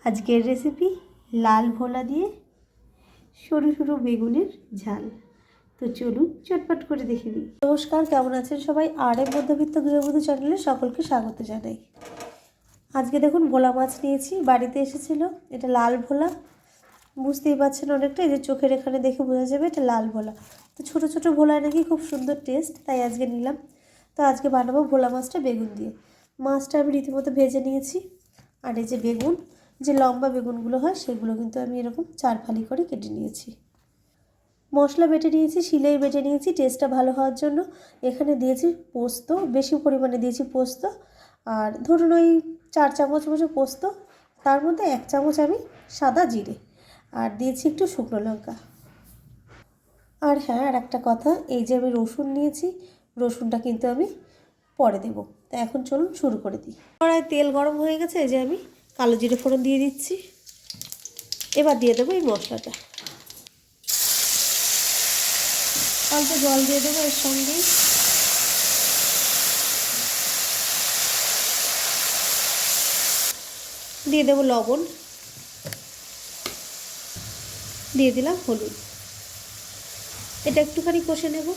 আজকের রেসিপি লাল ভোলা দিয়ে সরু সরু বেগুনের ঝাল। তো চলুন চটপট করে দেখে নিই। নমস্কার, কেমন আছেন সবাই? আরএম মধ্যবিত্ত গৃহবধূ চ্যানেলে সকলকে স্বাগত জানাই। আজকে দেখুন ভোলা মাছ নিয়েছি, বাড়িতে এসেছিল। এটা লাল ভোলা, বুঝতেই পারছেন অনেকটা, এই যে চোখের এখানে দেখে বোঝা যাবে এটা লাল ভোলা। তো ছোটো ছোটো ভোলায় নাকি খুব সুন্দর টেস্ট, তাই আজকে নিলাম। তো আজকে বানাবো ভোলা মাছটা বেগুন দিয়ে। মাছটা আমি রীতিমতো ভেজে নিয়েছি। আর এই যে বেগুন, যে লম্বা বেগুনগুলো হয় সেগুলো কিন্তু আমি এরকম 4 ফালি করে কেটে নিয়েছি। মশলা বেটে নিয়েছি, শিলেই বেটে নিয়েছি টেস্টটা ভালো হওয়ার জন্য। এখানে দিয়েছি পোস্ত, বেশি পরিমাণে দিয়েছি পোস্ত। আর ধরুন ওই 4 চামচ মতো পোস্ত, তার মধ্যে 1 চামচ আমি সাদা জিরে, আর দিয়েছি একটু শুকনো লঙ্কা। আর হ্যাঁ, আর একটা কথা, এই যে আমি রসুন নিয়েছি, রসুনটা কিন্তু আমি পরে দেবো। তা এখন চলুন শুরু করে দিই। কড়ায় তেল গরম হয়ে গেছে, এই যে আমি কালো জিরে ফোড়ন দিয়ে দিচ্ছি। এবার দিয়ে দেবো এই মশলাটা। অল্প জল দিয়ে দেবো এর সঙ্গেই। দিয়ে দেবো লবণ, দিয়ে দিলাম হলুদ। এটা একটুখানি কষে নেব।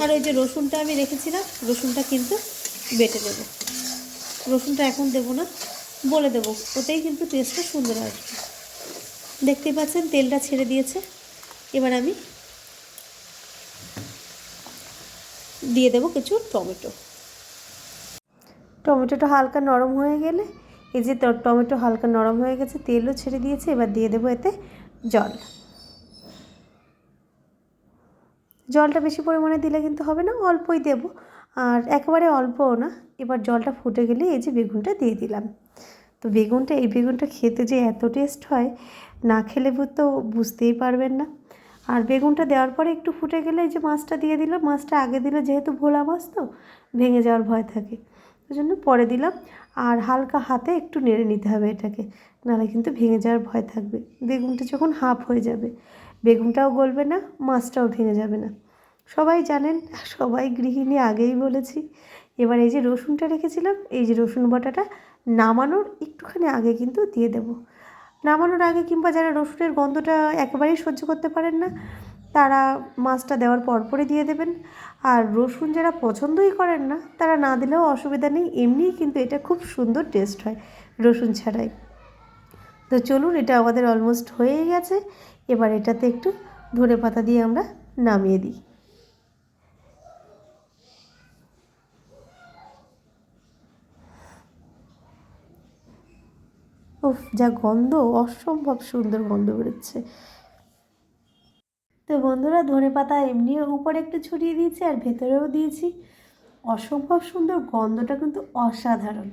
আর ওই যে রসুনটা আমি রেখেছিলাম, রসুনটা কিন্তু বেটে দেবো। রসুনটা এখন দেবো না, বলে দেবো, ওতেই কিন্তু টেস্টটা সুন্দর আসবে। দেখতেই পাচ্ছেন তেলটা ছেড়ে দিয়েছে। এবার আমি দিয়ে দেবো কিছু টমেটো। টমেটোটা হালকা নরম হয়ে গেলে, এই যে টমেটো হালকা নরম হয়ে গেছে, তেলও ছেড়ে দিয়েছে, এবার দিয়ে দেবো এতে জল। জলটা বেশি পরিমাণে দিলে কিন্তু হবে না, অল্পই দেব। আর একেবারে অল্পও না। এবার জলটা ফুটে গেলে এই যে বেগুনটা দিয়ে দিলাম। তো এই বেগুনটা খেতে যে এত টেস্ট হয়, না খেলে তো বুঝতেই পারবেন না। আর বেগুনটা দেওয়ার পরে একটু ফুটে গেলে এই যে মাছটা দিয়ে দিলাম। মাছটা আগে দিলে যেহেতু ভোলা মাছ তো ভেঙে যাওয়ার ভয় থাকে, ওই জন্য পরে দিলাম। আর হালকা হাতে একটু নেড়ে নিতে হবে এটাকে, নাহলে কিন্তু ভেঙে যাওয়ার ভয় থাকবে। বেগুনটা যখন হাফ হয়ে যাবে, বেগুনটাও গলবে না, মাছটাও ভেঙে যাবে না। সবাই জানেন, সবাই গৃহিণী, আগেই বলেছি। এবার এই যে রসুনটা রেখেছিলাম, এই যে রসুন বাটাটা নামানোর একটুখানি আগে কিন্তু দিয়ে দেব। নামানোর আগে, কিংবা যারা রসুনের গন্ধটা একেবারেই সহ্য করতে পারেন না, তারা মাছটা দেওয়ার পরপরই দিয়ে দেবেন। আর রসুন যারা পছন্দই করেন না, তারা না দিলেও অসুবিধা নেই, এমনিই কিন্তু এটা খুব সুন্দর টেস্ট হয় রসুন ছাড়াই। তো চলুন, এটা আমাদের অলমোস্ট হয়েই গেছে। এবার এটাতে একটু ধনেপাতা দিয়ে আমরা নামিয়ে দিই। উফ, যা গন্ধ, অসম্ভব সুন্দর গন্ধ বেরোচ্ছে। তো বন্ধুরা, ধনেপাতা এমনিও উপরে একটু ছড়িয়ে দিয়েছি আর ভেতরেও দিয়েছি। অসম্ভব সুন্দর, গন্ধটা কিন্তু অসাধারণ।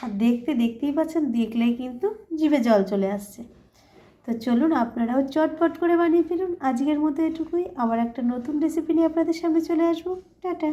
আর দেখতেই পাচ্ছেন, দেখলেই কিন্তু জিভে জল চলে আসছে। তো চলুন, আপনারাও চটপট করে বানিয়ে ফেলুন। আজকের মতো এটুকুই। আবার একটা নতুন রেসিপি নিয়ে আপনাদের সামনে চলে আসবো। টাটা।